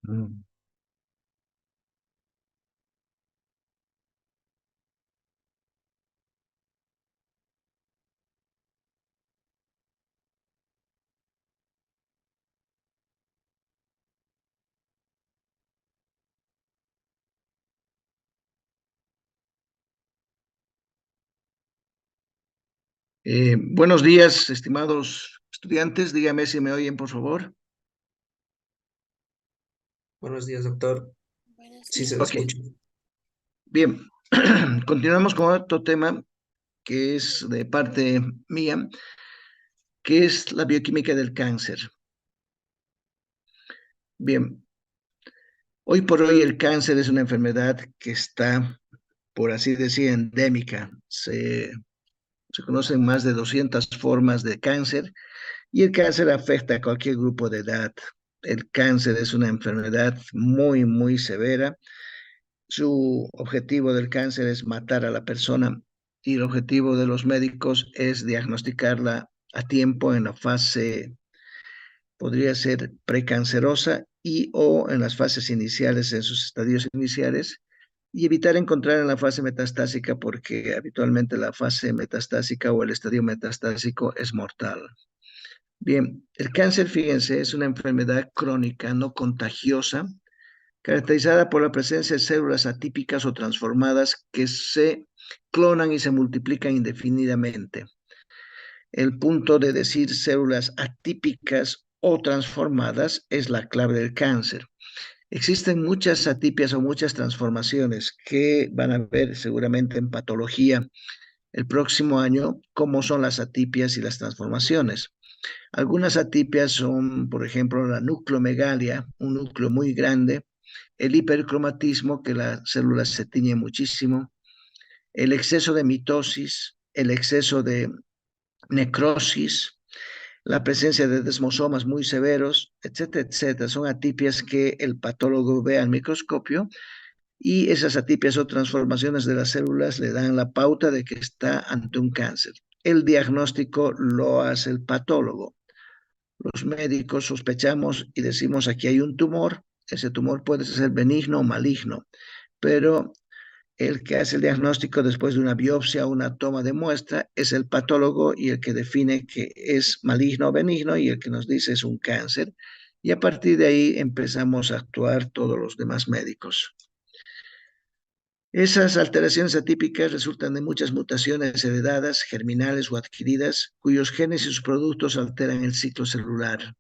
Mm. Buenos días, estimados estudiantes. Dígame si me oyen, por favor. Buenos días, doctor. Buenos Sí, se días. lo Ok, escucho. bien. Continuamos con otro tema que es de parte mía, que es la bioquímica del cáncer. Bien, hoy por hoy el cáncer es una enfermedad que está, por así decir, endémica. Se conocen más de 200 formas de cáncer y el cáncer afecta a cualquier grupo de edad. El cáncer es una enfermedad muy, muy severa. Su objetivo del cáncer es matar a la persona y el objetivo de los médicos es diagnosticarla a tiempo en la fase, podría ser precancerosa y o en las fases iniciales, en sus estadios iniciales, y evitar encontrar en la fase metastásica porque habitualmente la fase metastásica o el estadio metastásico es mortal. Bien, el cáncer, fíjense, es una enfermedad crónica no contagiosa caracterizada por la presencia de células atípicas o transformadas que se clonan y se multiplican indefinidamente. El punto de decir células atípicas o transformadas es la clave del cáncer. Existen muchas atipias o muchas transformaciones que van a ver seguramente en patología el próximo año, cómo son las atipias y las transformaciones. Algunas atipias son, por ejemplo, la nucleomegalia, un núcleo muy grande, el hipercromatismo, que la célula se tiñe muchísimo, el exceso de mitosis, el exceso de necrosis, la presencia de desmosomas muy severos, etcétera, etcétera. Son atipias que el patólogo ve al microscopio y esas atipias o transformaciones de las células le dan la pauta de que está ante un cáncer. El diagnóstico lo hace el patólogo. Los médicos sospechamos y decimos aquí hay un tumor, ese tumor puede ser benigno o maligno, pero el que hace el diagnóstico después de una biopsia o una toma de muestra es el patólogo y el que define que es maligno o benigno y el que nos dice es un cáncer. Y a partir de ahí empezamos a actuar todos los demás médicos. Esas alteraciones atípicas resultan de muchas mutaciones heredadas, germinales o adquiridas, cuyos genes y sus productos alteran el ciclo celular.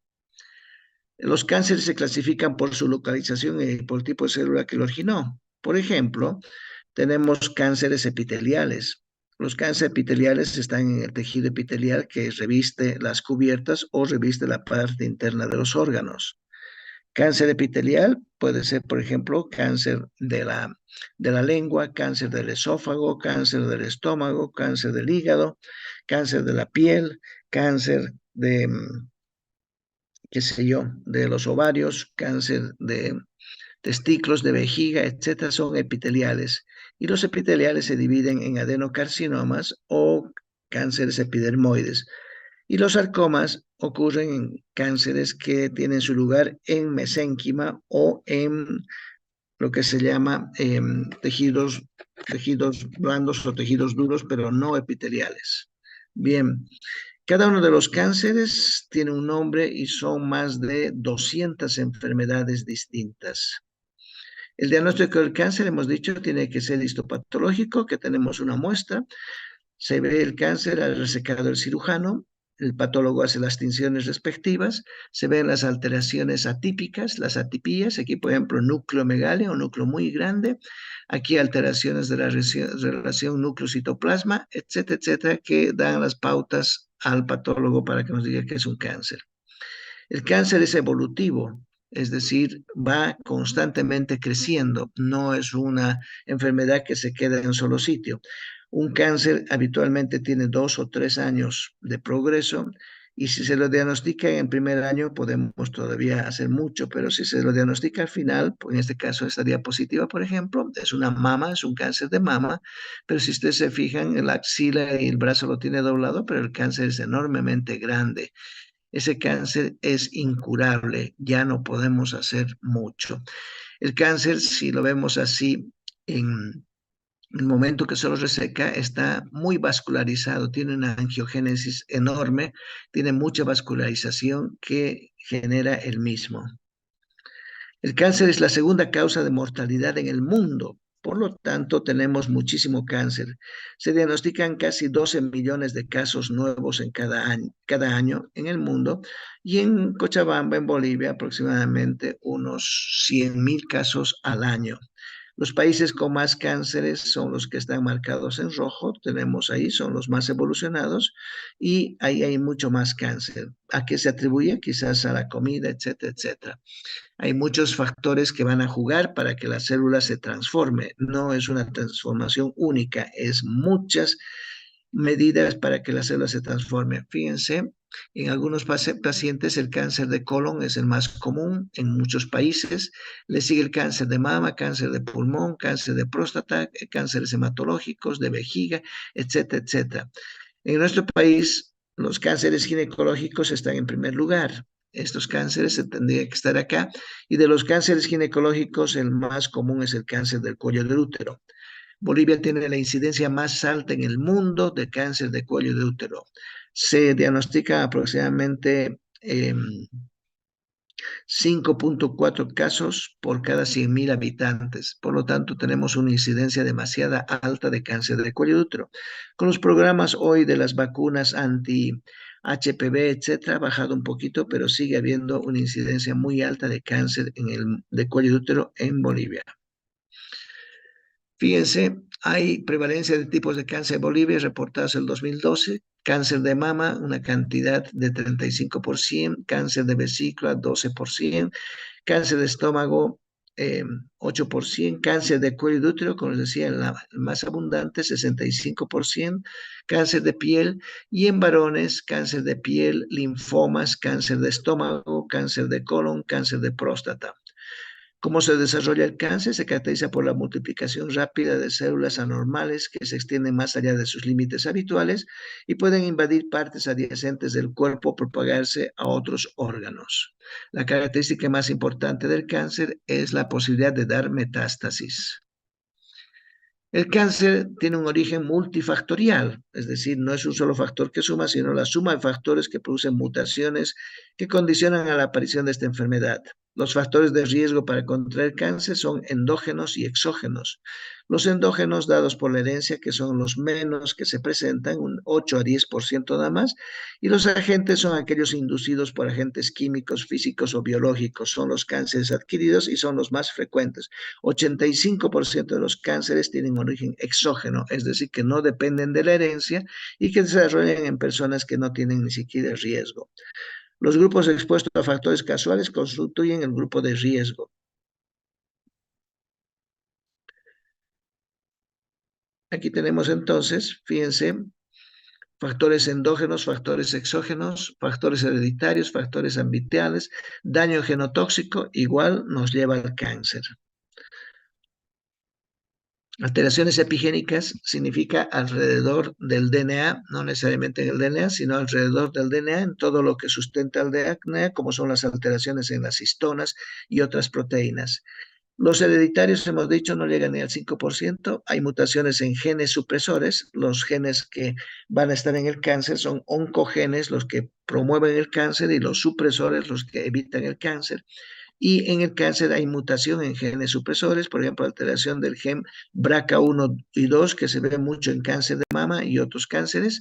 Los cánceres se clasifican por su localización y por el tipo de célula que lo originó. Por ejemplo, tenemos cánceres epiteliales. Los cánceres epiteliales están en el tejido epitelial que reviste las cubiertas o reviste la parte interna de los órganos. Cáncer epitelial puede ser, por ejemplo, cáncer de la lengua, cáncer del esófago, cáncer del estómago, cáncer del hígado, cáncer de la piel, cáncer de, qué sé yo, de los ovarios, cáncer de testículos, de vejiga, etcétera, son epiteliales. Y los epiteliales se dividen en adenocarcinomas o cánceres epidermoides. Y los sarcomas ocurren en cánceres que tienen su lugar en mesénquima o en lo que se llama tejidos blandos o tejidos duros, pero no epiteliales. Bien, cada uno de los cánceres tiene un nombre y son más de 200 enfermedades distintas. El diagnóstico del cáncer, hemos dicho, tiene que ser histopatológico, que tenemos una muestra, se ve el cáncer al resecado el cirujano, el patólogo hace las tinciones respectivas, se ven las alteraciones atípicas, las atipías, aquí por ejemplo nucleomegalia, un núcleo muy grande, aquí alteraciones de la relación núcleo-citoplasma, etcétera, etcétera, que dan las pautas al patólogo para que nos diga que es un cáncer. El cáncer es evolutivo, es decir, va constantemente creciendo, no es una enfermedad que se queda en un solo sitio. Un cáncer habitualmente tiene 2 o 3 años de progreso y si se lo diagnostica en el primer año podemos todavía hacer mucho, pero si se lo diagnostica al final, pues en este caso esta diapositiva, por ejemplo, es una mama, es un cáncer de mama, pero si ustedes se fijan, la axila y el brazo lo tiene doblado, pero el cáncer es enormemente grande ese cáncer es incurable, ya no podemos hacer mucho. El cáncer, si lo vemos así, en el momento que se lo reseca, está muy vascularizado, tiene una angiogénesis enorme, tiene mucha vascularización que genera el mismo. El cáncer es la segunda causa de mortalidad en el mundo. Por lo tanto, tenemos muchísimo cáncer. Se diagnostican casi 12 millones de casos nuevos en cada año en el mundo y en Cochabamba, en Bolivia, aproximadamente unos 100.000 casos al año. Los países con más cánceres son los que están marcados en rojo, tenemos ahí, son los más evolucionados y ahí hay mucho más cáncer. ¿A qué se atribuye? Quizás a la comida, etcétera, etcétera. Hay muchos factores que van a jugar para que la célula se transforme. No es una transformación única, es muchas medidas para que la célula se transforme. Fíjense, en algunos pacientes el cáncer de colon es el más común en muchos países. Le sigue el cáncer de mama, cáncer de pulmón, cáncer de próstata, cánceres hematológicos, de vejiga, etcétera, etcétera. En nuestro país, los cánceres ginecológicos están en primer lugar. Estos cánceres se tendrían que estar acá. Y de los cánceres ginecológicos, el más común es el cáncer del cuello del útero. Bolivia tiene la incidencia más alta en el mundo de cáncer de cuello de útero. Se diagnostica aproximadamente 5.4 casos por cada 100.000 habitantes. Por lo tanto, tenemos una incidencia demasiado alta de cáncer de cuello de útero. Con los programas hoy de las vacunas anti-HPV, etcétera, ha bajado un poquito, pero sigue habiendo una incidencia muy alta de cáncer de cuello de útero en Bolivia. Fíjense, hay prevalencia de tipos de cáncer en Bolivia reportados en el 2012. Cáncer de mama, una cantidad de 35%, cáncer de vesícula, 12%, cáncer de estómago, 8%, cáncer de cuello de útero, como les decía, el más abundante, 65%, cáncer de piel, y en varones, cáncer de piel, linfomas, cáncer de estómago, cáncer de colon, cáncer de próstata. ¿Cómo se desarrolla el cáncer? Se caracteriza por la multiplicación rápida de células anormales que se extienden más allá de sus límites habituales y pueden invadir partes adyacentes del cuerpo o propagarse a otros órganos. La característica más importante del cáncer es la posibilidad de dar metástasis. El cáncer tiene un origen multifactorial, es decir, no es un solo factor que suma, sino la suma de factores que producen mutaciones que condicionan a la aparición de esta enfermedad. Los factores de riesgo para contraer cáncer son endógenos y exógenos. Los endógenos dados por la herencia, que son los menos que se presentan, un 8 a 10% nada más, y los agentes son aquellos inducidos por agentes químicos, físicos o biológicos, son los cánceres adquiridos y son los más frecuentes. 85% de los cánceres tienen origen exógeno, es decir, que no dependen de la herencia y que se desarrollan en personas que no tienen ni siquiera riesgo. Los grupos expuestos a factores casuales constituyen el grupo de riesgo. Aquí tenemos entonces, fíjense, factores endógenos, factores exógenos, factores hereditarios, factores ambientales, daño genotóxico, igual nos lleva al cáncer. Alteraciones epigénicas significa alrededor del DNA, no necesariamente en el DNA, sino alrededor del DNA, en todo lo que sustenta el DNA, como son las alteraciones en las histonas y otras proteínas. Los hereditarios, hemos dicho, no llegan ni al 5%. Hay mutaciones en genes supresores. Los genes que van a estar en el cáncer son oncogenes, los que promueven el cáncer, y los supresores, los que evitan el cáncer. Y en el cáncer hay mutación en genes supresores, por ejemplo, alteración del gen BRCA1 y 2, que se ve mucho en cáncer de mama y otros cánceres,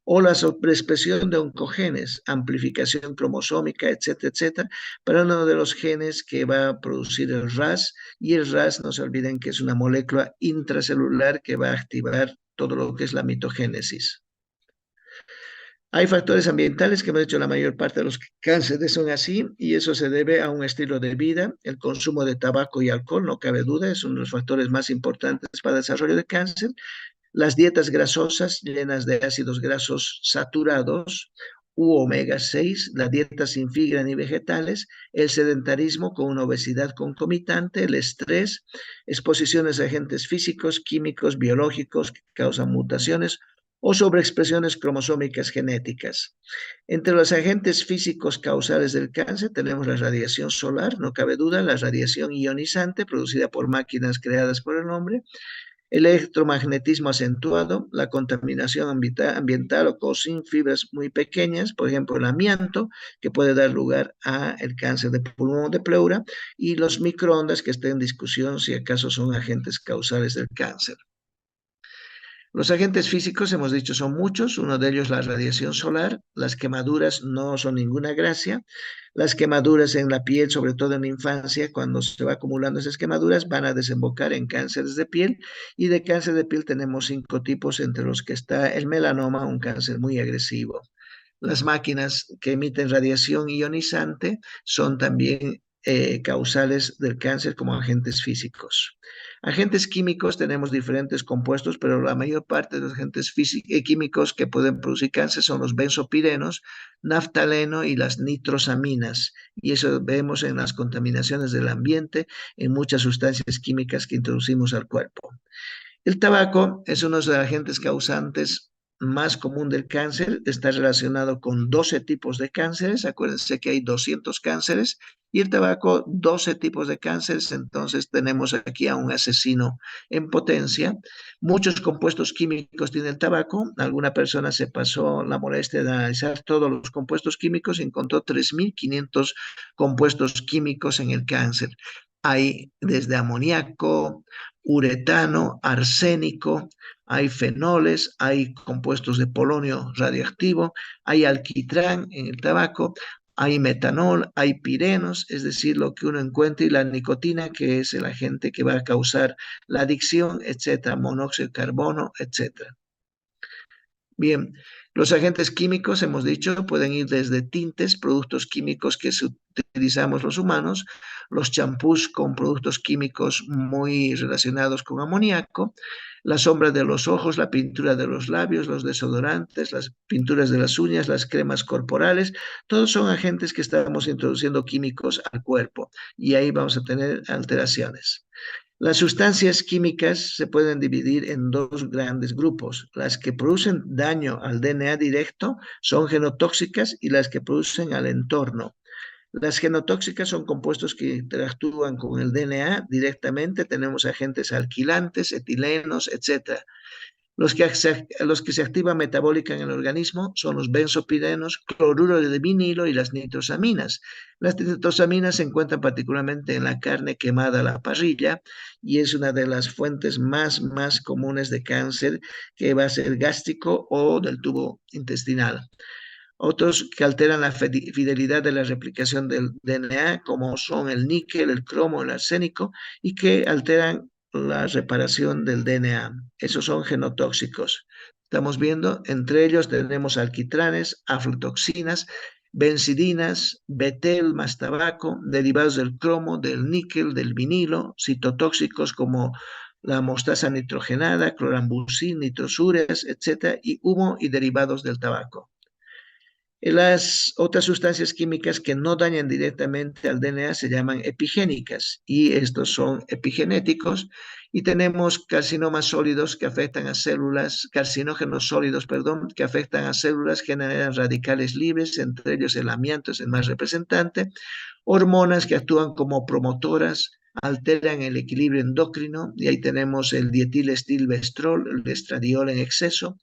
o la sobreexpresión de oncogenes, amplificación cromosómica, etcétera, etcétera, para uno de los genes que va a producir el RAS, y el RAS, no se olviden que es una molécula intracelular que va a activar todo lo que es la mitogénesis. Hay factores ambientales que hemos dicho, la mayor parte de los cánceres son así, y eso se debe a un estilo de vida. El consumo de tabaco y alcohol, no cabe duda, es uno de los factores más importantes para el desarrollo de cáncer. Las dietas grasosas llenas de ácidos grasos saturados u omega 6, la dieta sin fibra ni vegetales, el sedentarismo con una obesidad concomitante, el estrés, exposiciones a agentes físicos, químicos, biológicos que causan mutaciones, o sobreexpresiones cromosómicas genéticas. Entre los agentes físicos causales del cáncer tenemos la radiación solar, no cabe duda, la radiación ionizante producida por máquinas creadas por el hombre, el electromagnetismo acentuado, la contaminación ambiental o sin fibras muy pequeñas, por ejemplo, el amianto, que puede dar lugar a el cáncer de pulmón o de pleura, y los microondas, que está en discusión si acaso son agentes causales del cáncer. Los agentes físicos, hemos dicho, son muchos. Uno de ellos, la radiación solar. Las quemaduras no son ninguna gracia. Las quemaduras en la piel, sobre todo en la infancia, cuando se va acumulando esas quemaduras, van a desembocar en cánceres de piel. Y de cáncer de piel tenemos 5 tipos, entre los que está el melanoma, un cáncer muy agresivo. Las máquinas que emiten radiación ionizante son también causales del cáncer como agentes físicos. Agentes químicos, tenemos diferentes compuestos, pero la mayor parte de los agentes químicos que pueden producir cáncer son los benzopirenos, naftaleno y las nitrosaminas. Y eso vemos en las contaminaciones del ambiente, en muchas sustancias químicas que introducimos al cuerpo. El tabaco es uno de los agentes causantes más común del cáncer, está relacionado con 12 tipos de cánceres. Acuérdense que hay 200 cánceres y el tabaco 12 tipos de cánceres, entonces tenemos aquí a un asesino en potencia. Muchos compuestos químicos tiene el tabaco. Alguna persona se pasó la molestia de analizar todos los compuestos químicos y encontró 3.500 compuestos químicos en el cáncer. Hay desde amoníaco, uretano, arsénico, hay fenoles, hay compuestos de polonio radioactivo, hay alquitrán en el tabaco, hay metanol, hay pirenos, es decir, lo que uno encuentra, y la nicotina, que es el agente que va a causar la adicción, etcétera, monóxido de carbono, etcétera. Bien, los agentes químicos, hemos dicho, pueden ir desde tintes, productos químicos que utilizamos los humanos, los champús con productos químicos muy relacionados con amoníaco, la sombra de los ojos, la pintura de los labios, los desodorantes, las pinturas de las uñas, las cremas corporales, todos son agentes que estamos introduciendo químicos al cuerpo y ahí vamos a tener alteraciones. Las sustancias químicas se pueden dividir en dos grandes grupos. Las que producen daño al DNA directo son genotóxicas y las que producen al entorno. Las genotóxicas son compuestos que interactúan con el DNA directamente. Tenemos agentes alquilantes, etilenos, etcétera. Los que se activan metabólica en el organismo son los benzopirenos, cloruro de vinilo y las nitrosaminas. Las nitrosaminas se encuentran particularmente en la carne quemada a la parrilla y es una de las fuentes más comunes de cáncer, que va a ser gástrico o del tubo intestinal. Otros que alteran la fidelidad de la replicación del DNA, como son el níquel, el cromo, el arsénico, y que alteran la reparación del DNA. Esos son genotóxicos. Estamos viendo, entre ellos tenemos alquitranes, aflatoxinas, benzidinas, betel más tabaco, derivados del cromo, del níquel, del vinilo, citotóxicos como la mostaza nitrogenada, clorambucil, nitrosúreas, etcétera, y humo y derivados del tabaco. Las otras sustancias químicas que no dañan directamente al DNA se llaman epigénicas y estos son epigenéticos, y tenemos carcinomas sólidos que afectan a células, carcinógenos sólidos, perdón, que afectan a células, generan radicales libres, entre ellos el amianto es el más representante, hormonas que actúan como promotoras, alteran el equilibrio endocrino, y ahí tenemos el dietilestilbestrol, el estradiol en exceso,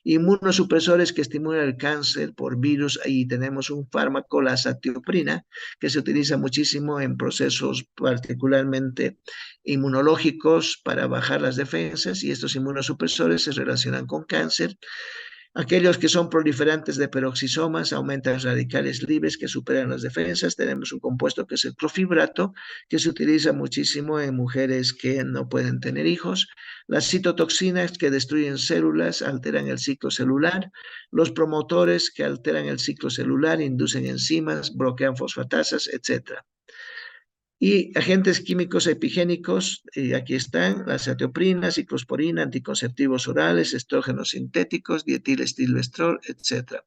inmunosupresores que estimulan el cáncer por virus. Ahí tenemos un fármaco, la azatioprina, que se utiliza muchísimo en procesos particularmente inmunológicos para bajar las defensas, y estos inmunosupresores se relacionan con cáncer. Aquellos que son proliferantes de peroxisomas aumentan radicales libres que superan las defensas. Tenemos un compuesto que es el clofibrato, que se utiliza muchísimo en mujeres que no pueden tener hijos. Las citotoxinas que destruyen células, alteran el ciclo celular. Los promotores que alteran el ciclo celular, inducen enzimas, bloquean fosfatasas, etcétera. Y agentes químicos epigénicos, aquí están las azatioprina, ciclosporina, anticonceptivos orales, estrógenos sintéticos, dietilestilbestrol, etc.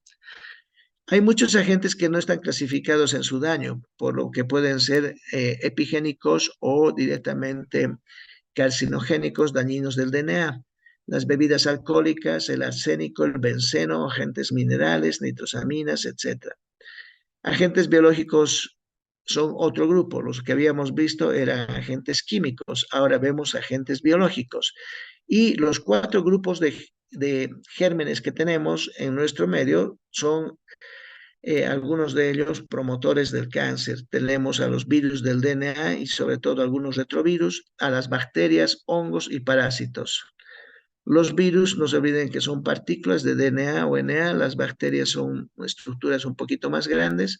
Hay muchos agentes que no están clasificados en su daño, por lo que pueden ser epigénicos o directamente carcinogénicos, dañinos del DNA. las bebidas alcohólicas, el arsénico, el benceno, agentes minerales, nitrosaminas, etc. Agentes biológicos son otro grupo. Los que habíamos visto eran agentes químicos, ahora vemos agentes biológicos. Y los 4 grupos de gérmenes que tenemos en nuestro medio son algunos de ellos promotores del cáncer. Tenemos a los virus del DNA y sobre todo algunos retrovirus, a las bacterias, hongos y parásitos. Los virus, no se olviden que son partículas de DNA o NA, las bacterias son estructuras un poquito más grandes,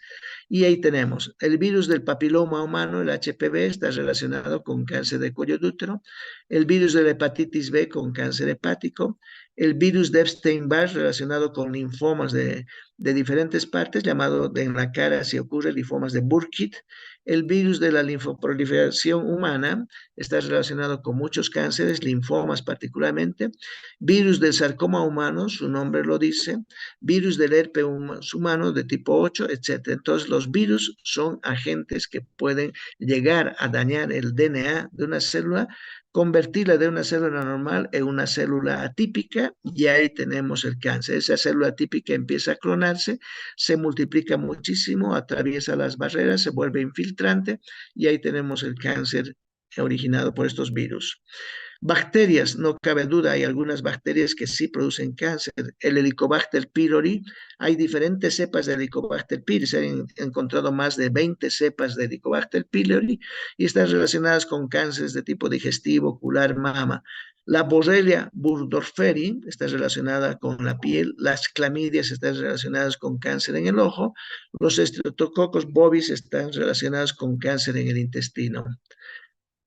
y ahí tenemos el virus del papiloma humano, el HPV, está relacionado con cáncer de cuello de útero, el virus de la hepatitis B con cáncer hepático, el virus de Epstein-Barr relacionado con linfomas de diferentes partes, llamado en la cara si ocurre linfomas de Burkitt, el virus de la linfoproliferación humana está relacionado con muchos cánceres, linfomas particularmente, virus del sarcoma humano, su nombre lo dice, virus del herpes humano de tipo 8, etc. Entonces, los virus son agentes que pueden llegar a dañar el DNA de una célula, convertirla de una célula normal en una célula atípica y ahí tenemos el cáncer. Esa célula atípica empieza a clonarse, se multiplica muchísimo, atraviesa las barreras, se vuelve infiltrante y ahí tenemos el cáncer originado por estos virus. Bacterias, no cabe duda, hay algunas bacterias que sí producen cáncer. El Helicobacter pylori, hay diferentes cepas de Helicobacter pylori, se han encontrado más de 20 cepas de Helicobacter pylori y están relacionadas con cánceres de tipo digestivo, ocular, mama. La Borrelia burgdorferi está relacionada con la piel, las clamidias están relacionadas con cáncer en el ojo, los estreptococos bovis están relacionados con cáncer en el intestino.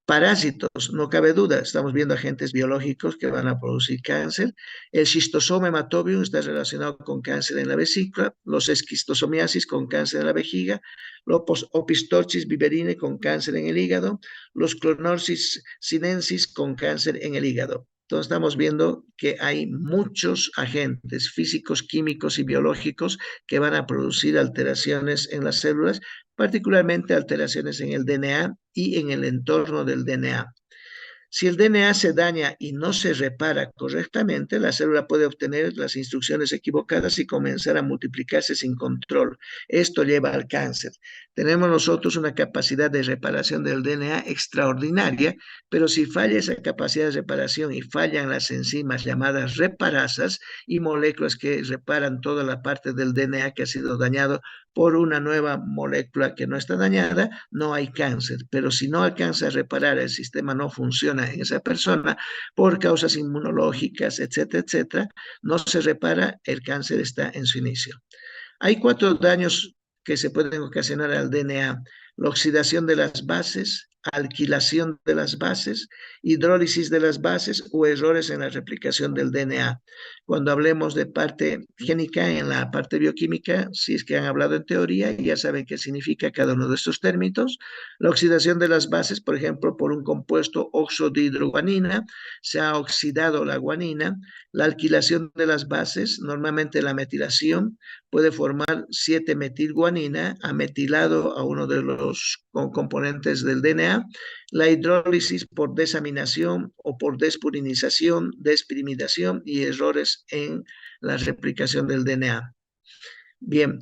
Parásitos, no cabe duda, estamos viendo agentes biológicos que van a producir cáncer. El schistosoma hematobium está relacionado con cáncer en la vesícula, los esquistosomiasis con cáncer en la vejiga, los opistorchis viverine con cáncer en el hígado, los clonorsis sinensis con cáncer en el hígado. Entonces estamos viendo que hay muchos agentes físicos, químicos y biológicos que van a producir alteraciones en las células, particularmente alteraciones en el DNA y en el entorno del DNA. Si el DNA se daña y no se repara correctamente, la célula puede obtener las instrucciones equivocadas y comenzar a multiplicarse sin control. Esto lleva al cáncer. Tenemos nosotros una capacidad de reparación del DNA extraordinaria, pero si falla esa capacidad de reparación y fallan las enzimas llamadas reparasas y moléculas que reparan toda la parte del DNA que ha sido dañado por una nueva molécula que no está dañada, no hay cáncer. Pero si no alcanza a reparar, el sistema no funciona en esa persona por causas inmunológicas, etcétera, etcétera, no se repara, el cáncer está en su inicio. Hay 4 daños que se pueden ocasionar al DNA: la oxidación de las bases, alquilación de las bases, hidrólisis de las bases o errores en la replicación del DNA. Cuando hablemos de parte génica, en la parte bioquímica, si es que han hablado en teoría, ya saben qué significa cada uno de estos términos. La oxidación de las bases, por ejemplo, por un compuesto oxodihidroguanina, se ha oxidado la guanina. La alquilación de las bases, normalmente la metilación, puede formar 7-metilguanina ametilado a uno de los componentes del DNA. La hidrólisis por desaminación o por despurinización, desprimidación y errores en la replicación del DNA. Bien,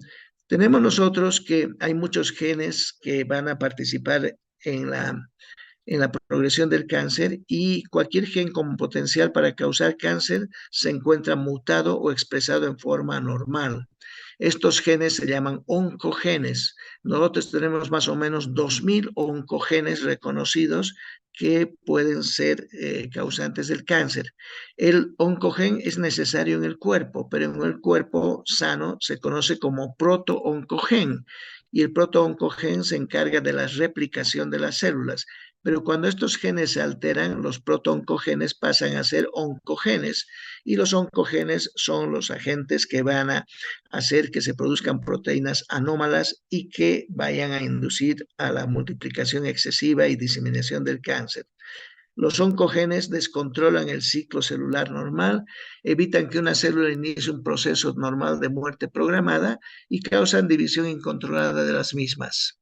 tenemos nosotros que hay muchos genes que van a participar en la progresión del cáncer y cualquier gen con potencial para causar cáncer se encuentra mutado o expresado en forma anormal. Estos genes se llaman oncogenes. Nosotros tenemos más o menos 2000 oncogenes reconocidos que pueden ser causantes del cáncer. El oncogen es necesario en el cuerpo, pero en el cuerpo sano se conoce como protooncogen y el protooncogen se encarga de la replicación de las células. Pero cuando estos genes se alteran, los protooncogenes pasan a ser oncogenes y los oncogenes son los agentes que van a hacer que se produzcan proteínas anómalas y que vayan a inducir a la multiplicación excesiva y diseminación del cáncer. Los oncogenes descontrolan el ciclo celular normal, evitan que una célula inicie un proceso normal de muerte programada y causan división incontrolada de las mismas.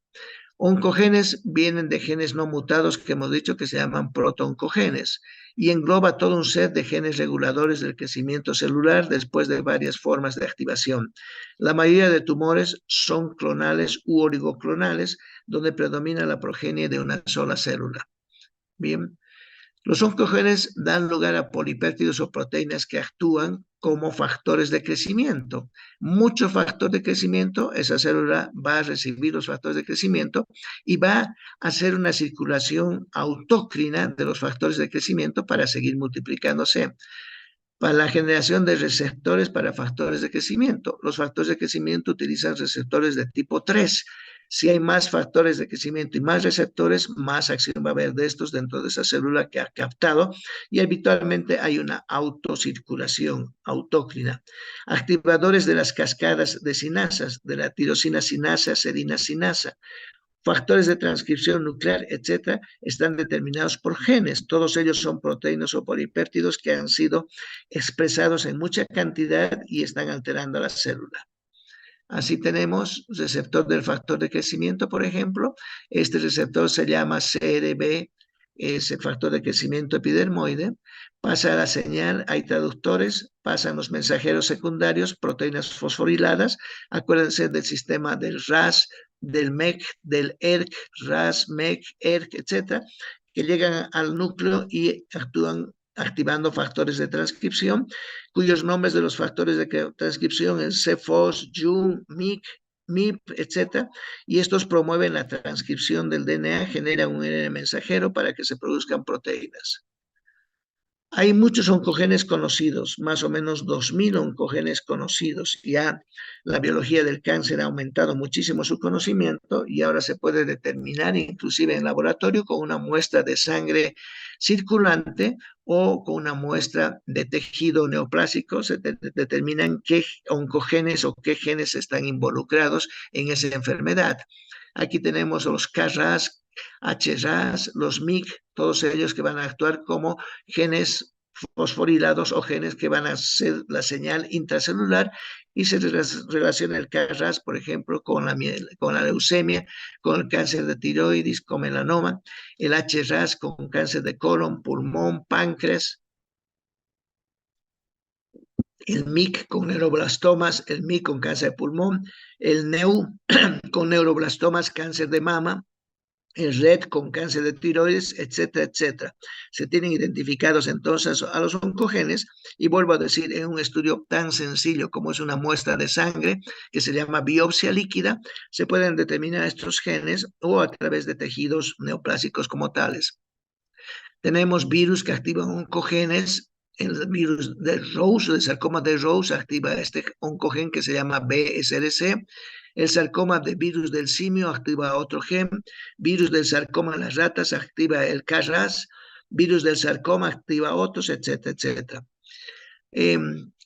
Oncogenes vienen de genes no mutados que hemos dicho que se llaman protooncogenes y engloba todo un set de genes reguladores del crecimiento celular después de varias formas de activación. La mayoría de tumores son clonales u oligoclonales, donde predomina la progenie de una sola célula. Bien, los oncogenes dan lugar a polipéptidos o proteínas que actúan como factores de crecimiento. Mucho factor de crecimiento, esa célula va a recibir los factores de crecimiento y va a hacer una circulación autócrina de los factores de crecimiento para seguir multiplicándose. Para la generación de receptores para factores de crecimiento. Los factores de crecimiento utilizan receptores de tipo 3. Si hay más factores de crecimiento y más receptores, más acción va a haber de estos dentro de esa célula que ha captado y habitualmente hay una autocirculación autócrina. Activadores de las cascadas de sinasas, de la tirosina sinasa, serina sinasa, factores de transcripción nuclear, etcétera, están determinados por genes. Todos ellos son proteínas o polipéptidos que han sido expresados en mucha cantidad y están alterando a la célula. Así tenemos receptor del factor de crecimiento, por ejemplo. Este receptor se llama CRB, es el factor de crecimiento epidermoide. Pasa la señal, hay traductores, pasan los mensajeros secundarios, proteínas fosforiladas. Acuérdense del sistema del RAS, del MEC, del ERK, RAS, MEC, ERK, etcétera, que llegan al núcleo y actúan activando factores de transcripción, cuyos nombres de los factores de transcripción es CFOS, JUN, MIC, MIP, etcétera, y estos promueven la transcripción del DNA, generan un ARN mensajero para que se produzcan proteínas. Hay muchos oncogenes conocidos, más o menos 2000 oncogenes conocidos. Ya la biología del cáncer ha aumentado muchísimo su conocimiento y ahora se puede determinar, inclusive en laboratorio, con una muestra de sangre circulante o con una muestra de tejido neoplásico, se determinan qué oncogenes o qué genes están involucrados en esa enfermedad. Aquí tenemos los KRAS, HRAS, los MIC, todos ellos que van a actuar como genes fosforilados o genes que van a hacer la señal intracelular y se relaciona el KRAS, por ejemplo, con la leucemia, con el cáncer de tiroides, con melanoma, el HRAS con cáncer de colon, pulmón, páncreas, el MIC con neuroblastomas, el MIC con cáncer de pulmón, el NEU con neuroblastomas, cáncer de mama, el RED con cáncer de tiroides, etcétera, etcétera. Se tienen identificados entonces a los oncogenes y vuelvo a decir, en un estudio tan sencillo como es una muestra de sangre que se llama biopsia líquida, se pueden determinar estos genes o a través de tejidos neoplásicos como tales. Tenemos virus que activan oncogenes. El virus de Rose, el sarcoma de Rose, activa este oncogen que se llama BSRC. El sarcoma de virus del simio activa otro gen. Virus del sarcoma en las ratas activa el KRAS. Virus del sarcoma activa otros, etcétera, etcétera.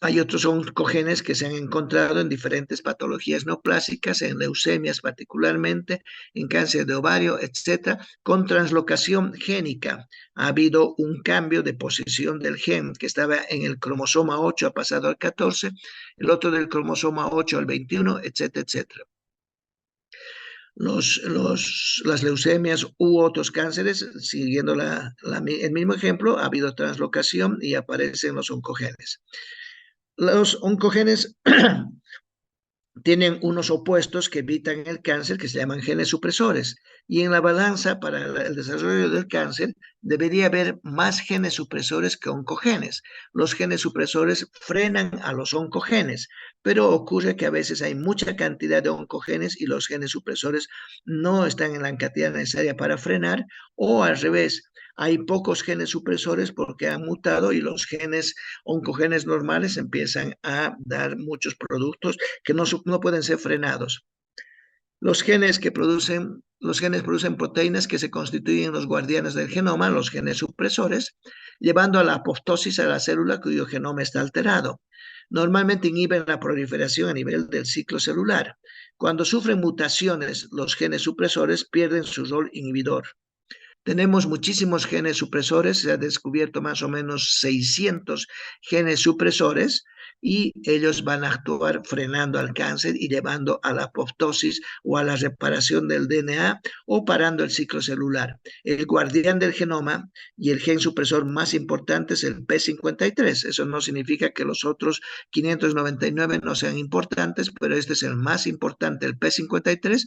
Hay otros oncogenes que se han encontrado en diferentes patologías neoplásicas, en leucemias particularmente, en cáncer de ovario, etcétera, con translocación génica. Ha habido un cambio de posición del gen que estaba en el cromosoma 8, ha pasado al 14, el otro del cromosoma 8 al 21, etcétera, etcétera. Las leucemias u otros cánceres, siguiendo el mismo ejemplo, ha habido translocación y aparecen los oncogenes. Los oncogenes tienen unos opuestos que evitan el cáncer que se llaman genes supresores. Y en la balanza para el desarrollo del cáncer debería haber más genes supresores que oncogenes. Los genes supresores frenan a los oncogenes, pero ocurre que a veces hay mucha cantidad de oncogenes y los genes supresores no están en la cantidad necesaria para frenar, o al revés, hay pocos genes supresores porque han mutado y los genes oncogenes normales empiezan a dar muchos productos que no pueden ser frenados. Los genes producen proteínas que se constituyen los guardianes del genoma, los genes supresores, llevando a la apoptosis a la célula cuyo genoma está alterado. Normalmente inhiben la proliferación a nivel del ciclo celular. Cuando sufren mutaciones, los genes supresores pierden su rol inhibidor. Tenemos muchísimos genes supresores, se ha descubierto más o menos 600 genes supresores y ellos van a actuar frenando al cáncer y llevando a la apoptosis o a la reparación del DNA o parando el ciclo celular. El guardián del genoma y el gen supresor más importante es el P53. Eso no significa que los otros 599 no sean importantes, pero este es el más importante, el P53.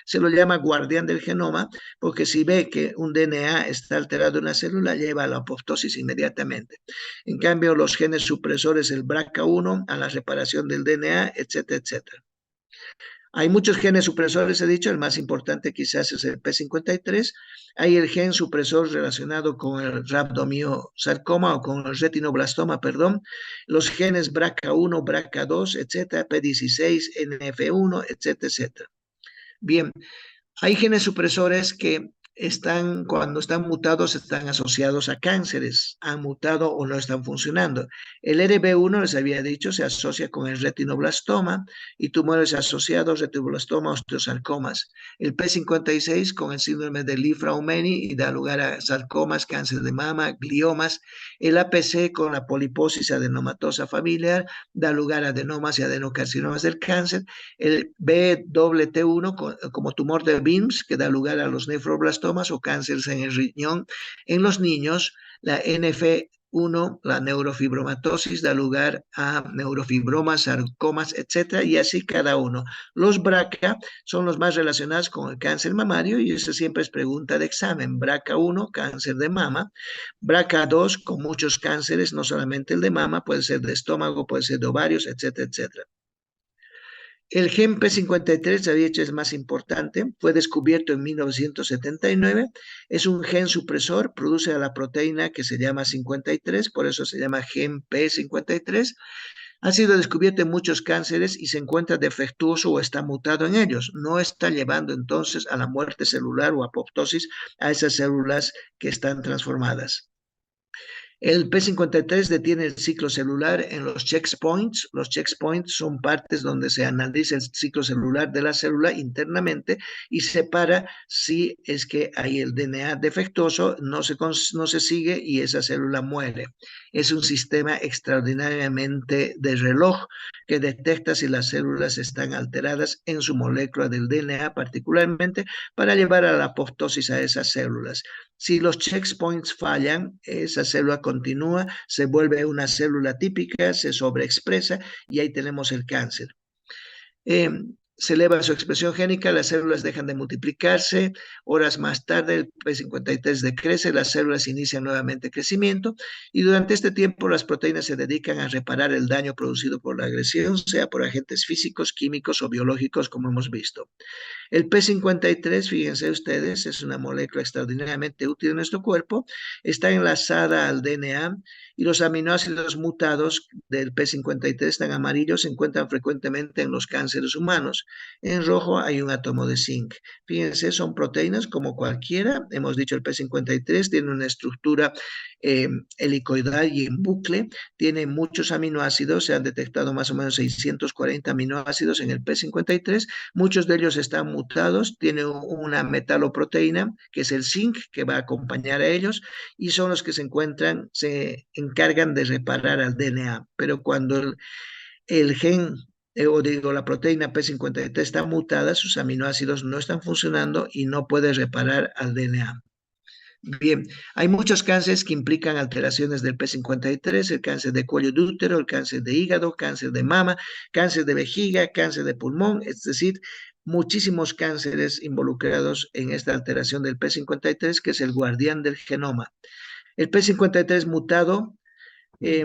Se lo llama guardián del genoma porque si ve que un DNA está alterado en una célula, lleva a la apoptosis inmediatamente. En cambio, los genes supresores, el BRCA1, a la reparación del DNA, etcétera, etcétera. Hay muchos genes supresores, he dicho, el más importante quizás es el P53. Hay el gen supresor relacionado con el rhabdomiosarcoma o con el retinoblastoma, perdón. Los genes BRCA1, BRCA2, etcétera, P16, NF1, etcétera, etcétera. Bien, hay genes supresores que están, cuando están mutados, están asociados a cánceres, han mutado o no están funcionando. El RB1, les había dicho, se asocia con el retinoblastoma y tumores asociados, retinoblastoma, osteosarcomas. El P56 con el síndrome de Li-Fraumeni y da lugar a sarcomas, cáncer de mama, gliomas. El APC con la poliposis adenomatosa familiar da lugar a adenomas y adenocarcinomas del cáncer. El BWT1 como tumor de BIMS, que da lugar a los nefroblastomas o cánceres en el riñón. En los niños, la NF1, la neurofibromatosis, da lugar a neurofibromas, sarcomas, etcétera, y así cada uno. Los BRCA son los más relacionados con el cáncer mamario, y eso siempre es pregunta de examen. BRCA1, cáncer de mama. BRCA2, con muchos cánceres, no solamente el de mama, puede ser de estómago, puede ser de ovarios, etcétera, etcétera. El gen P53, había dicho, es más importante, fue descubierto en 1979, es un gen supresor, produce a la proteína que se llama 53, por eso se llama gen P53, ha sido descubierto en muchos cánceres y se encuentra defectuoso o está mutado en ellos, no está llevando entonces a la muerte celular o apoptosis a esas células que están transformadas. El P53 detiene el ciclo celular en los checkpoints. Los checkpoints son partes donde se analiza el ciclo celular de la célula internamente y separa si es que hay el DNA defectuoso, no se sigue y esa célula muere. Es un sistema extraordinariamente de reloj que detecta si las células están alteradas en su molécula del DNA particularmente para llevar a la apoptosis a esas células. Si los checkpoints fallan, esa célula continúa, se vuelve una célula típica, se sobreexpresa y ahí tenemos el cáncer. Se eleva su expresión génica, las células dejan de multiplicarse, horas más tarde el P53 decrece, las células inician nuevamente crecimiento y durante este tiempo las proteínas se dedican a reparar el daño producido por la agresión, sea por agentes físicos, químicos o biológicos, como hemos visto. El P53, fíjense ustedes, es una molécula extraordinariamente útil en nuestro cuerpo, está enlazada al DNA y los aminoácidos mutados del P53 están amarillos, se encuentran frecuentemente en los cánceres humanos. En rojo hay un átomo de zinc. Fíjense, son proteínas como cualquiera. Hemos dicho el P53 tiene una estructura helicoidal y en bucle, tiene muchos aminoácidos, se han detectado más o menos 640 aminoácidos en el P53, muchos de ellos están mutados, tiene una metaloproteína que es el zinc que va a acompañar a ellos y son los que se encargan de reparar al DNA. Pero cuando el gen o digo, la proteína P53 está mutada, sus aminoácidos no están funcionando y no puede reparar al DNA. Bien, hay muchos cánceres que implican alteraciones del P53, el cáncer de cuello de útero, el cáncer de hígado, cáncer de mama, cáncer de vejiga, cáncer de pulmón, es decir, muchísimos cánceres involucrados en esta alteración del P53, que es el guardián del genoma. El P53 mutado eh,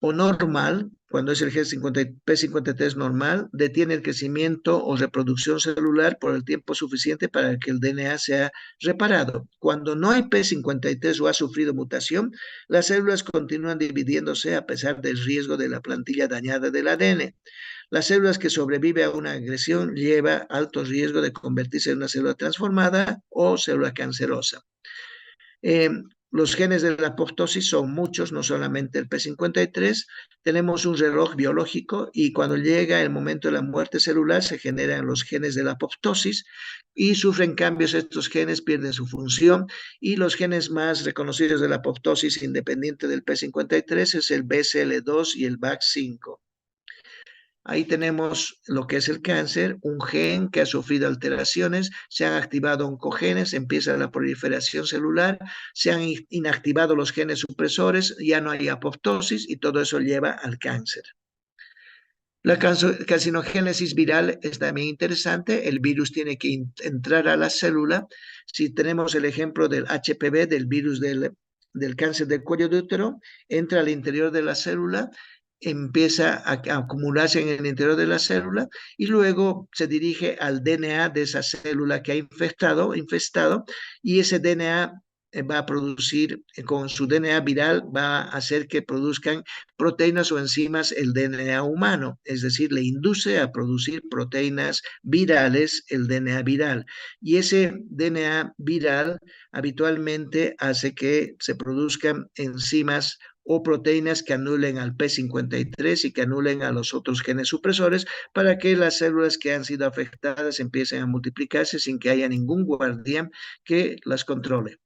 o normal, cuando es el P53 normal, detiene el crecimiento o reproducción celular por el tiempo suficiente para que el DNA sea reparado. Cuando no hay P53 o ha sufrido mutación, las células continúan dividiéndose a pesar del riesgo de la plantilla dañada del ADN. Las células que sobreviven a una agresión lleva alto riesgo de convertirse en una célula transformada o célula cancerosa. Los genes de la apoptosis son muchos, no solamente el P53. Tenemos un reloj biológico y cuando llega el momento de la muerte celular se generan los genes de la apoptosis y sufren cambios. Estos genes pierden su función y los genes más reconocidos de la apoptosis independiente del P53 es el BCL2 y el BAC5. Ahí tenemos lo que es el cáncer, un gen que ha sufrido alteraciones, se han activado oncogenes, empieza la proliferación celular, se han inactivado los genes supresores, ya no hay apoptosis y todo eso lleva al cáncer. La carcinogénesis viral es también interesante. El virus tiene que entrar a la célula. Si tenemos el ejemplo del HPV, del virus del cáncer del cuello de útero, entra al interior de la célula, empieza a acumularse en el interior de la célula y luego se dirige al DNA de esa célula que ha infestado y ese DNA va a producir, con su DNA viral, va a hacer que produzcan proteínas o enzimas el DNA humano, es decir, le induce a producir proteínas virales, el DNA viral. Y ese DNA viral habitualmente hace que se produzcan enzimas o proteínas que anulen al P53 y que anulen a los otros genes supresores para que las células que han sido afectadas empiecen a multiplicarse sin que haya ningún guardián que las controle.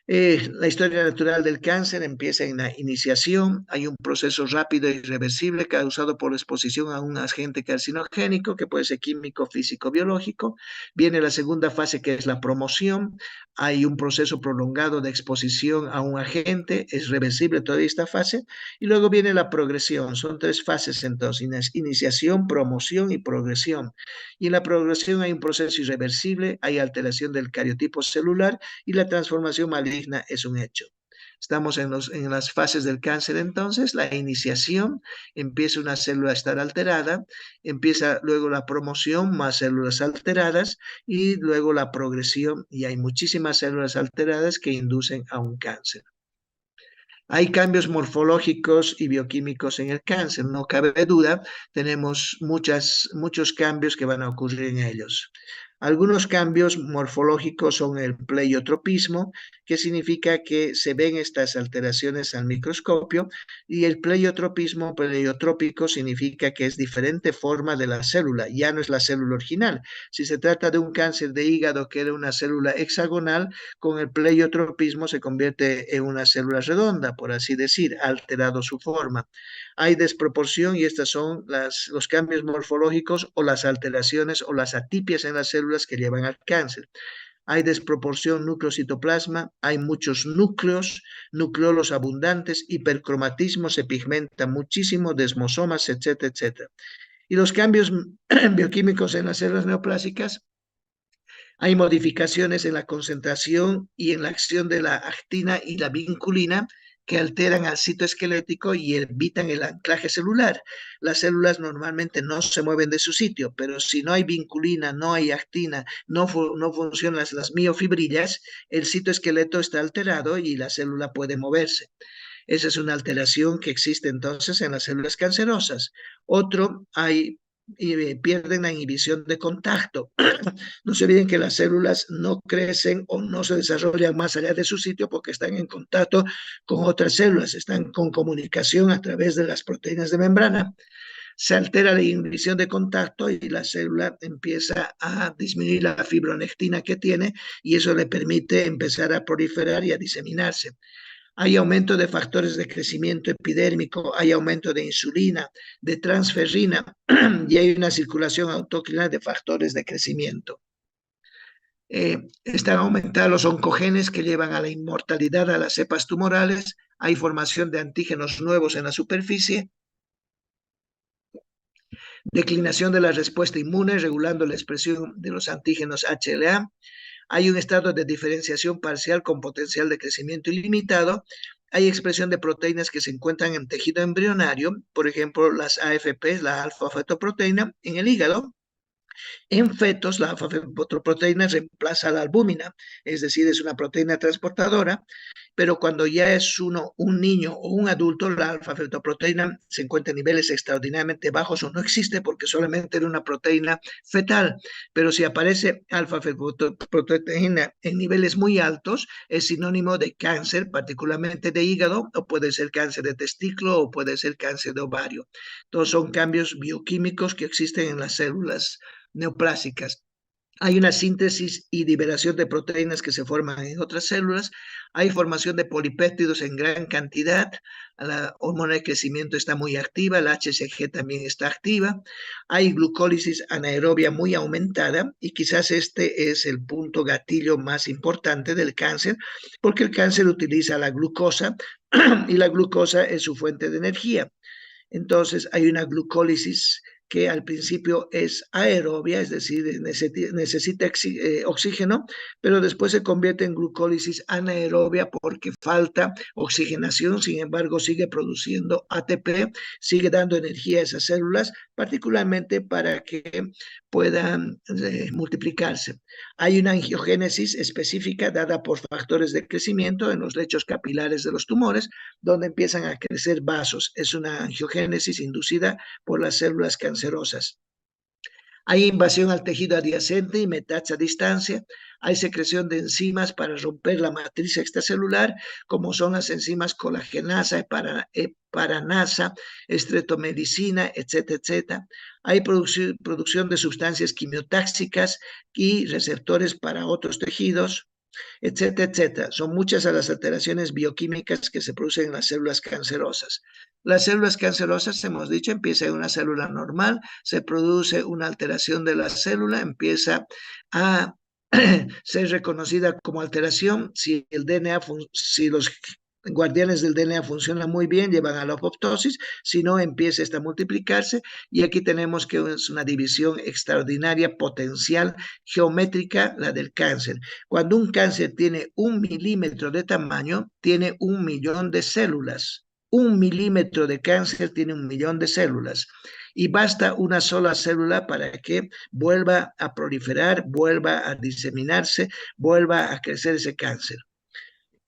La historia natural del cáncer empieza en la iniciación. Hay un proceso rápido e irreversible causado por la exposición a un agente carcinogénico que puede ser químico, físico, biológico. Viene la segunda fase que es la promoción. Hay un proceso prolongado de exposición a un agente. Es reversible toda esta fase. Y luego viene la progresión. Son tres fases entonces: iniciación, promoción y progresión. Y en la progresión hay un proceso irreversible. Hay alteración del cariotipo celular y la transformación maligna es un hecho. Estamos en las fases del cáncer entonces, la iniciación, empieza una célula a estar alterada, empieza luego la promoción, más células alteradas, y luego la progresión, y hay muchísimas células alteradas que inducen a un cáncer. Hay cambios morfológicos y bioquímicos en el cáncer, no cabe duda, tenemos muchos cambios que van a ocurrir en ellos. Algunos cambios morfológicos son el pleiotropismo, que significa que se ven estas alteraciones al microscopio, y el pleiotrópico significa que es diferente forma de la célula, ya no es la célula original. Si se trata de un cáncer de hígado que era una célula hexagonal, con el pleiotropismo se convierte en una célula redonda, por así decir, ha alterado su forma. Hay desproporción y estos son los cambios morfológicos o las alteraciones o las atipias en las células que llevan al cáncer. Hay desproporción núcleo-citoplasma, hay muchos núcleos, nucleolos abundantes, hipercromatismo, se pigmenta muchísimo, desmosomas, etcétera, etcétera. Y los cambios bioquímicos en las células neoplásicas, hay modificaciones en la concentración y en la acción de la actina y la vinculina que alteran al citoesquelético y evitan el anclaje celular. Las células normalmente no se mueven de su sitio, pero si no hay vinculina, no hay actina, no funcionan las miofibrillas, el citoesqueleto está alterado y la célula puede moverse. Esa es una alteración que existe entonces en las células cancerosas. Otro, pierden la inhibición de contacto. No se olviden que las células no crecen o no se desarrollan más allá de su sitio porque están en contacto con otras células, están con comunicación a través de las proteínas de membrana. Se altera la inhibición de contacto y la célula empieza a disminuir la fibronectina que tiene y eso le permite empezar a proliferar y a diseminarse. Hay aumento de factores de crecimiento epidérmico, hay aumento de insulina, de transferrina y hay una circulación autóclina de factores de crecimiento. Están aumentados los oncogenes que llevan a la inmortalidad a las cepas tumorales, hay formación de antígenos nuevos en la superficie, declinación de la respuesta inmune regulando la expresión de los antígenos HLA, hay un estado de diferenciación parcial con potencial de crecimiento ilimitado, hay expresión de proteínas que se encuentran en tejido embrionario, por ejemplo, las AFPs, la alfa-fetoproteína, en el hígado, En fetos, la alfa-fetoproteína reemplaza la albúmina, es decir, es una proteína transportadora, pero cuando ya es un niño o un adulto, la alfa-fetoproteína se encuentra en niveles extraordinariamente bajos o no existe porque solamente era una proteína fetal. Pero si aparece alfa-fetoproteína en niveles muy altos, es sinónimo de cáncer, particularmente de hígado, o puede ser cáncer de testículo o puede ser cáncer de ovario. Todos son cambios bioquímicos que existen en las células neoplásicas. Hay una síntesis y liberación de proteínas que se forman en otras células. Hay formación de polipéptidos en gran cantidad. La hormona de crecimiento está muy activa. La HCG también está activa. Hay glucólisis anaerobia muy aumentada y quizás este es el punto gatillo más importante del cáncer porque el cáncer utiliza la glucosa y la glucosa es su fuente de energía. Entonces hay una glucólisis que al principio es aerobia, es decir, necesita oxígeno, pero después se convierte en glucólisis anaerobia porque falta oxigenación, sin embargo sigue produciendo ATP, sigue dando energía a esas células, particularmente para que puedan multiplicarse. Hay una angiogénesis específica dada por factores de crecimiento en los lechos capilares de los tumores, donde empiezan a crecer vasos. Es una angiogénesis inducida por las células cancerosas. Hay invasión al tejido adyacente y metástasis a distancia. Hay secreción de enzimas para romper la matriz extracelular, como son las enzimas colagenasa, heparanasa, estretomedicina, etcétera, etcétera. Hay producción de sustancias quimiotáxicas y receptores para otros tejidos, etcétera, etcétera. Son muchas las alteraciones bioquímicas que se producen en las células cancerosas. Las células cancerosas, hemos dicho, empieza en una célula normal, se produce una alteración de la célula, empieza a ser reconocida como alteración. Si el DNA, si los guardianes del DNA funcionan muy bien, llevan a la apoptosis, si no, empieza esta a multiplicarse y aquí tenemos que es una división extraordinaria, potencial, geométrica, la del cáncer. Cuando un cáncer tiene 1 milímetro de tamaño, tiene 1 millón de células. 1 milímetro de cáncer tiene 1 millón de células y basta una sola célula para que vuelva a proliferar, vuelva a diseminarse, vuelva a crecer ese cáncer.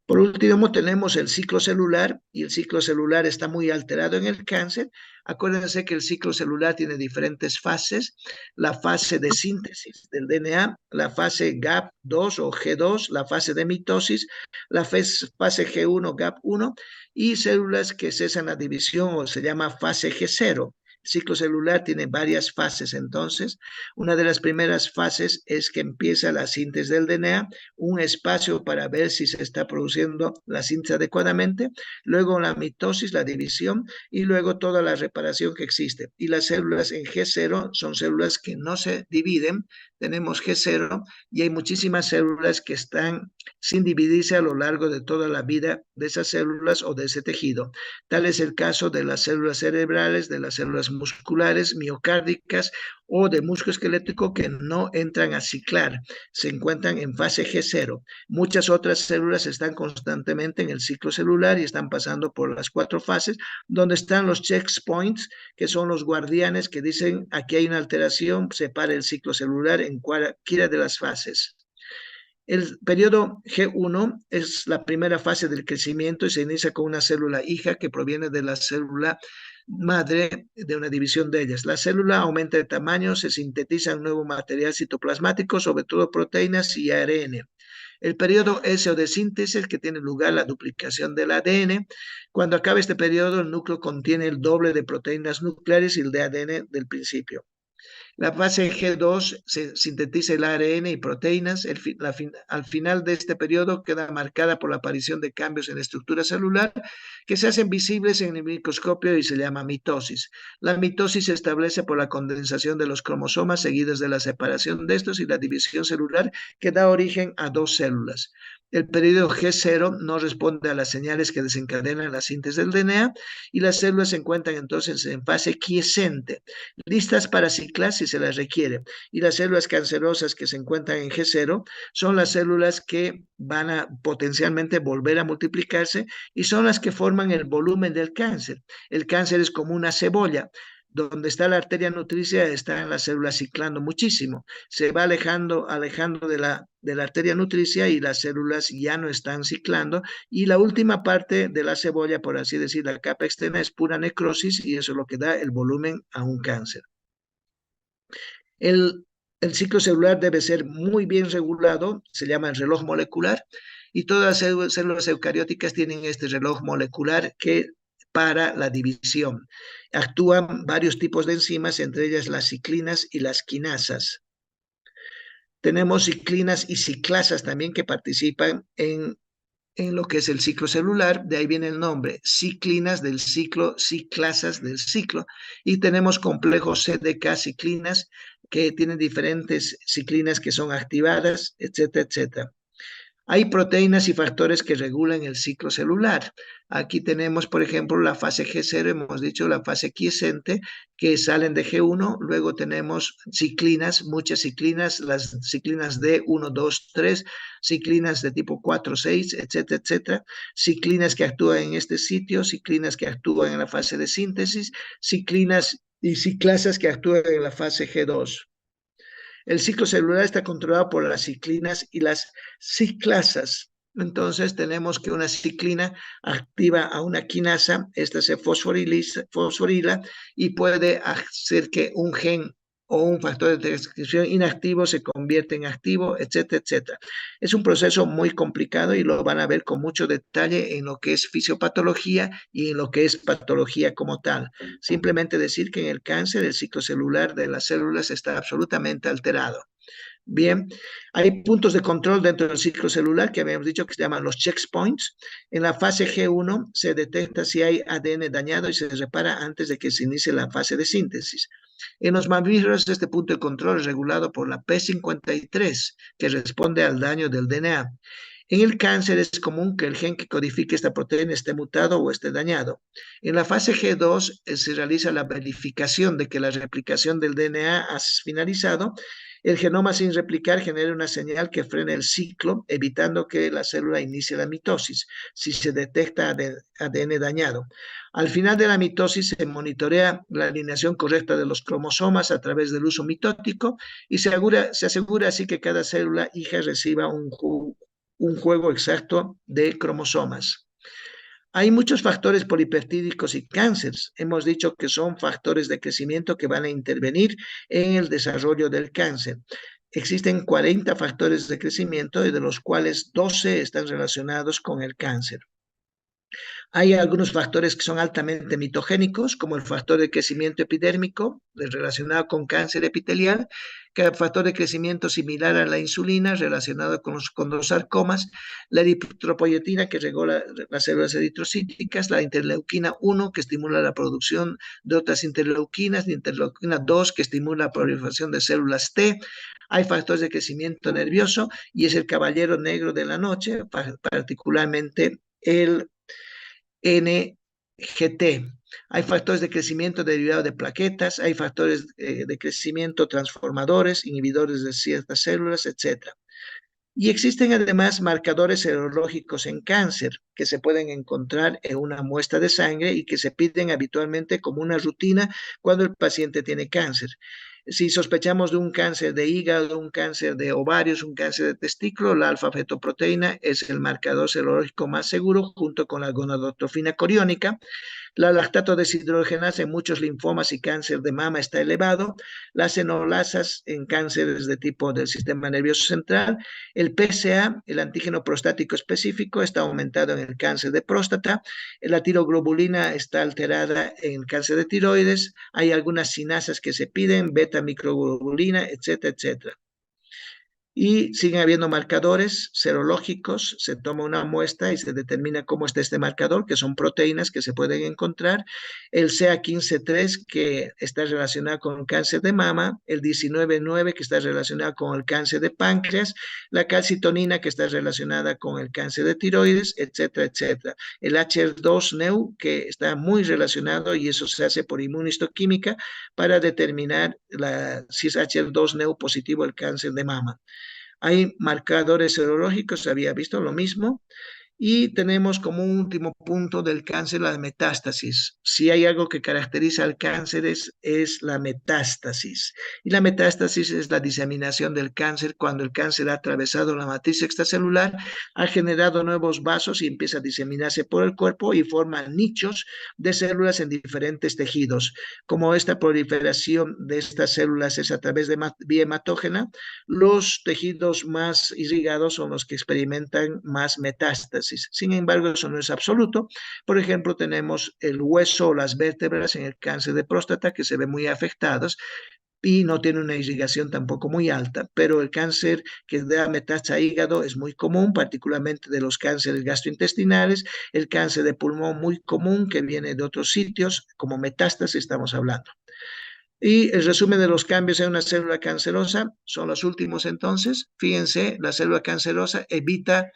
Por último, tenemos el ciclo celular y el ciclo celular está muy alterado en el cáncer. Acuérdense que el ciclo celular tiene diferentes fases. La fase de síntesis del DNA, la fase GAP2 o G2, la fase de mitosis, la fase G1, GAP1 y células que cesan la división o se llama fase G0. El ciclo celular tiene varias fases, entonces, una de las primeras fases es que empieza la síntesis del DNA, un espacio para ver si se está produciendo la síntesis adecuadamente, luego la mitosis, la división y luego toda la reparación que existe. Y las células en G0 son células que no se dividen, tenemos G0 y hay muchísimas células que están sin dividirse a lo largo de toda la vida de esas células o de ese tejido. Tal es el caso de las células cerebrales, de las células musculares, miocárdicas o de músculo esquelético que no entran a ciclar, se encuentran en fase G0. Muchas otras células están constantemente en el ciclo celular y están pasando por las 4 fases, donde están los checkpoints, que son los guardianes que dicen aquí hay una alteración, separa el ciclo celular en cualquiera de las fases. El periodo G1 es la primera fase del crecimiento y se inicia con una célula hija que proviene de la célula madre de una división de ellas. La célula aumenta de tamaño, se sintetiza un nuevo material citoplasmático, sobre todo proteínas y ARN. El periodo S o de síntesis que tiene lugar la duplicación del ADN. Cuando acaba este periodo, el núcleo contiene el doble de proteínas nucleares y el de ADN del principio. La fase G2 se sintetiza el ARN y proteínas. Al final de este periodo queda marcada por la aparición de cambios en la estructura celular que se hacen visibles en el microscopio y se llama mitosis. La mitosis se establece por la condensación de los cromosomas seguidos de la separación de estos y la división celular que da origen a 2 células. El periodo G0 no responde a las señales que desencadenan la síntesis del DNA y las células se encuentran entonces en fase quiescente, listas para ciclar si se las requiere. Y las células cancerosas que se encuentran en G0 son las células que van a potencialmente volver a multiplicarse y son las que forman el volumen del cáncer. El cáncer es como una cebolla. donde está la arteria nutricia están las células ciclando muchísimo. Se va alejando de la arteria nutricia y las células ya no están ciclando. Y la última parte de la cebolla, por así decir, la capa externa, es pura necrosis y eso es lo que da el volumen a un cáncer. El, el ciclo celular debe ser muy bien regulado, se llama el reloj molecular, y todas las células eucarióticas tienen este reloj molecular que para la división. Actúan varios tipos de enzimas, entre ellas las ciclinas y las quinasas. Tenemos ciclinas y ciclasas también que participan en lo que es el ciclo celular, de ahí viene el nombre, ciclinas del ciclo, ciclasas del ciclo, y tenemos complejos CDK ciclinas que tienen diferentes ciclinas que son activadas, etcétera, etcétera. Hay proteínas y factores que regulan el ciclo celular. Aquí tenemos, por ejemplo, la fase G0, hemos dicho la fase quiescente, que salen de G1. Luego tenemos ciclinas, muchas ciclinas, las ciclinas D1, 2, 3, ciclinas de tipo 4, 6, etcétera, etcétera. Ciclinas que actúan en este sitio, ciclinas que actúan en la fase de síntesis, ciclinas y ciclasas que actúan en la fase G2. El ciclo celular está controlado por las ciclinas y las ciclasas. Entonces tenemos que una ciclina activa a una quinasa, esta se fosforila y puede hacer que un gen o un factor de transcripción inactivo se convierta en activo, etcétera, etcétera. Es un proceso muy complicado y lo van a ver con mucho detalle en lo que es fisiopatología y en lo que es patología como tal. Simplemente decir que en el cáncer el ciclo celular de las células está absolutamente alterado. Bien, hay puntos de control dentro del ciclo celular que habíamos dicho que se llaman los checkpoints. En la fase G1 se detecta si hay ADN dañado y se repara antes de que se inicie la fase de síntesis. En los mamíferos, este punto de control es regulado por la P53, que responde al daño del DNA. En el cáncer es común que el gen que codifique esta proteína esté mutado o esté dañado. En la fase G2 se realiza la verificación de que la replicación del DNA ha finalizado. El genoma sin replicar genera una señal que frena el ciclo, evitando que la célula inicie la mitosis, si se detecta ADN dañado. Al final de la mitosis se monitorea la alineación correcta de los cromosomas a través del uso mitótico y se asegura así que cada célula hija reciba un juego exacto de cromosomas. Hay muchos factores polipeptídicos y cánceres. Hemos dicho que son factores de crecimiento que van a intervenir en el desarrollo del cáncer. Existen 40 factores de crecimiento y de los cuales 12 están relacionados con el cáncer. Hay algunos factores que son altamente mitogénicos, como el factor de crecimiento epidérmico, relacionado con cáncer epitelial, que es el factor de crecimiento similar a la insulina, relacionado con los sarcomas, la eritropoyetina, que regula las células eritrocíticas, la interleuquina 1, que estimula la producción de otras interleuquinas, la interleuquina 2, que estimula la proliferación de células T. Hay factores de crecimiento nervioso y es el caballero negro de la noche, particularmente el NGT. Hay factores de crecimiento derivados de plaquetas, hay factores de crecimiento transformadores, inhibidores de ciertas células, etc. Y existen además marcadores serológicos en cáncer que se pueden encontrar en una muestra de sangre y que se piden habitualmente como una rutina cuando el paciente tiene cáncer. Si sospechamos de un cáncer de hígado, un cáncer de ovarios, un cáncer de testículo, la alfa-fetoproteína es el marcador serológico más seguro junto con la gonadotrofina coriónica. La lactato deshidrogenasa en muchos linfomas y cáncer de mama está elevado. Las enolasas en cánceres de tipo del sistema nervioso central. El PSA, el antígeno prostático específico, está aumentado en el cáncer de próstata. La tiroglobulina está alterada en el cáncer de tiroides. Hay algunas sinasas que se piden, beta microglobulina, etcétera, etcétera. Y siguen habiendo marcadores serológicos, se toma una muestra y se determina cómo está este marcador, que son proteínas que se pueden encontrar, el CA15-3 que está relacionado con el cáncer de mama, el 19-9 que está relacionado con el cáncer de páncreas, la calcitonina que está relacionada con el cáncer de tiroides, etcétera, etcétera. El HR2-Neu que está muy relacionado y eso se hace por inmunistoquímica para determinar si es HR2-Neu positivo el cáncer de mama. Hay marcadores serológicos, había visto lo mismo, Y tenemos como un último punto del cáncer la metástasis. Si hay algo que caracteriza al cáncer es la metástasis. Y la metástasis es la diseminación del cáncer cuando el cáncer ha atravesado la matriz extracelular, ha generado nuevos vasos y empieza a diseminarse por el cuerpo y forma nichos de células en diferentes tejidos. Como esta proliferación de estas células es a través de vía hematógena, los tejidos más irrigados son los que experimentan más metástasis. Sin embargo, eso no es absoluto. Por ejemplo, tenemos el hueso o las vértebras en el cáncer de próstata que se ven muy afectados y no tiene una irrigación tampoco muy alta, pero el cáncer que da metástasis a hígado es muy común, particularmente de los cánceres gastrointestinales, el cáncer de pulmón muy común que viene de otros sitios, como metástasis estamos hablando. Y el resumen de los cambios en una célula cancerosa son los últimos entonces. Fíjense, la célula cancerosa evita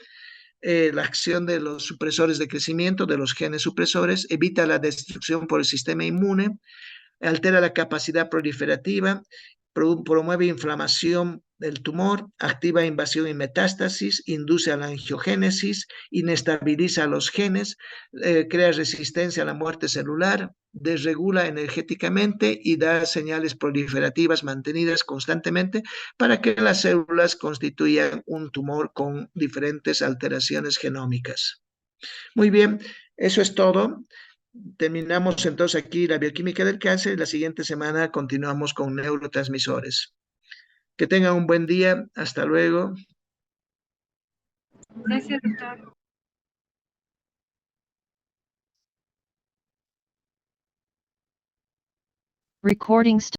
la acción de los supresores de crecimiento, de los genes supresores, evita la destrucción por el sistema inmune, altera la capacidad proliferativa, promueve inflamación del tumor, activa invasión y metástasis, induce a la angiogénesis, inestabiliza los genes, crea resistencia a la muerte celular, desregula energéticamente y da señales proliferativas mantenidas constantemente para que las células constituyan un tumor con diferentes alteraciones genómicas. Muy bien, eso es todo. Terminamos entonces aquí la bioquímica del cáncer y la siguiente semana continuamos con neurotransmisores. Que tengan un buen día. Hasta luego. Gracias, doctor. Recording